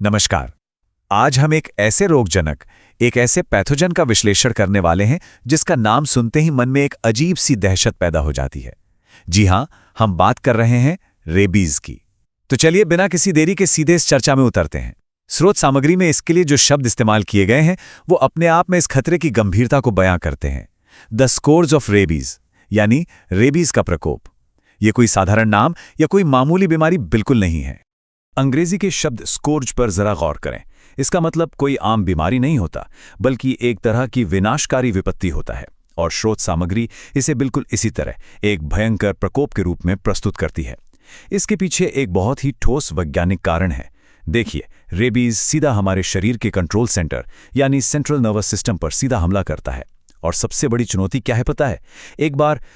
नमस्कार। आज हम एक ऐसे रोगजनक, एक ऐसे पैथोजन का विश्लेषण करने वाले हैं जिसका नाम सुनते ही मन में एक अजीब सी दहशत पैदा हो जाती है। जी हां, हम बात कर रहे हैं रेबीज की। तो चलिए बिना किसी देरी के सीधे इस चर्चा में उतरते हैं। स्रोत सामग्री में इसके लिए जो शब्द इस्तेमाल किए गए हैं वो अपने आप में इस खतरे की गंभीरता को बयां करते हैं। द स्कोर्ज ऑफ रेबीज, यानी रेबीज का प्रकोप। ये कोई साधारण नाम या कोई मामूली बीमारी बिल्कुल नहीं है। अंग्रेजी के शब्द स्कोर्ज पर जरा गौर करें। इसका मतलब कोई आम बीमारी नहीं होता, बल्कि एक तरह की विनाशकारी विपत्ति होता है, और स्रोत सामग्री इसे बिल्कुल इसी तरह एक भयंकर प्रकोप के रूप में प्रस्तुत करती है। इसके पीछे एक बहुत ही ठोस वैज्ञानिक कारण है। देखिए, रेबीज सीधा हमारे शरीर के कंट्रोल सेंटर यानी सेंट्रल नर्वस सिस्टम पर सीधा हमला करता है। और सबसे बड़ी चुनौती क्या है पता है?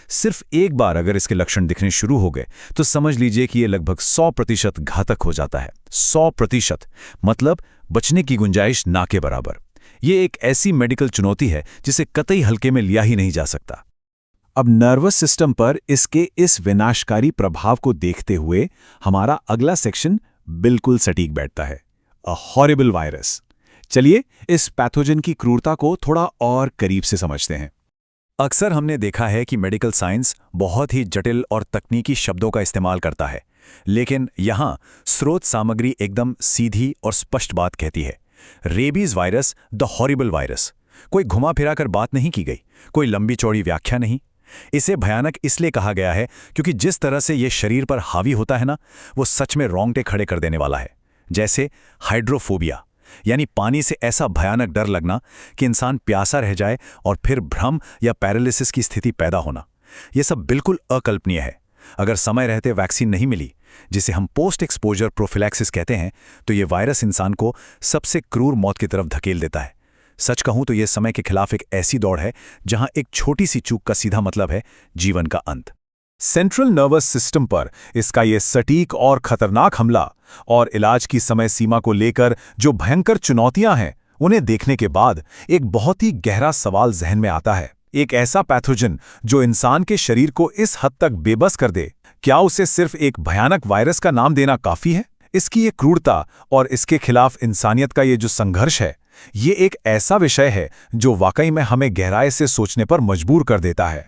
सिर्फ एक बार अगर इसके लक्षण दिखने शुरू हो गए तो समझ लीजिए कि ये लगभग 100% घातक हो जाता है। 100%, मतलब बचने की गुंजाइश ना के बराबर। ये एक ऐसी मेडिकल चुनौती है जिसे कतई हल्के में लिया ही नहीं जा सकता। अब नर्वस सिस्टम पर इसके इस विनाशकारी प्रभाव को देखते हुए हमारा अगला सेक्शन बिल्कुल सटीक बैठता है, अ हॉरिबल वायरस। चलिए इस पैथोजन की क्रूरता को थोड़ा और करीब से समझते हैं। अक्सर हमने देखा है कि मेडिकल साइंस बहुत ही जटिल और तकनीकी शब्दों का इस्तेमाल करता है, लेकिन यहाँ स्रोत सामग्री एकदम सीधी और स्पष्ट बात कहती है। Rabies virus, the horrible virus. कोई घुमा फिरा कर बात नहीं की गई, कोई लंबी चौड़ी व्याख्या नहीं। इसे भयानक इसलिए कहा गया है क्योंकि जिस तरह से ये शरीर पर हावी होता है ना, वो सच में रोंगटे खड़े कर देने वाला है। जैसे हाइड्रोफोबिया, यानी पानी से ऐसा भयानक डर लगना कि इंसान प्यासा रह जाए और फिर भ्रम या पैरालिसिस की स्थिति पैदा होना। यह सब बिल्कुल अकल्पनीय है। अगर समय रहते वैक्सीन नहीं मिली, जिसे हम पोस्ट एक्सपोजर प्रोफिलैक्सिस कहते हैं, तो ये वायरस इंसान को सबसे क्रूर मौत की तरफ धकेल देता है। सच कहूं तो यह समय के खिलाफ एक ऐसी दौड़ है जहां एक छोटी सी चूक का सीधा मतलब है जीवन का अंत। सेंट्रल नर्वस सिस्टम पर इसका यह सटीक और खतरनाक हमला और इलाज की समय सीमा को लेकर जो भयंकर चुनौतियां हैं, उन्हें देखने के बाद एक बहुत ही गहरा सवाल जहन में आता है। एक ऐसा पैथोजन जो इंसान के शरीर को इस हद तक बेबस कर दे, क्या उसे सिर्फ एक भयानक वायरस का नाम देना काफी है? इसकी ये क्रूरता और इसके खिलाफ इंसानियत का ये जो संघर्ष है, ये एक ऐसा विषय है जो वाकई में हमें गहराई से सोचने पर मजबूर कर देता है।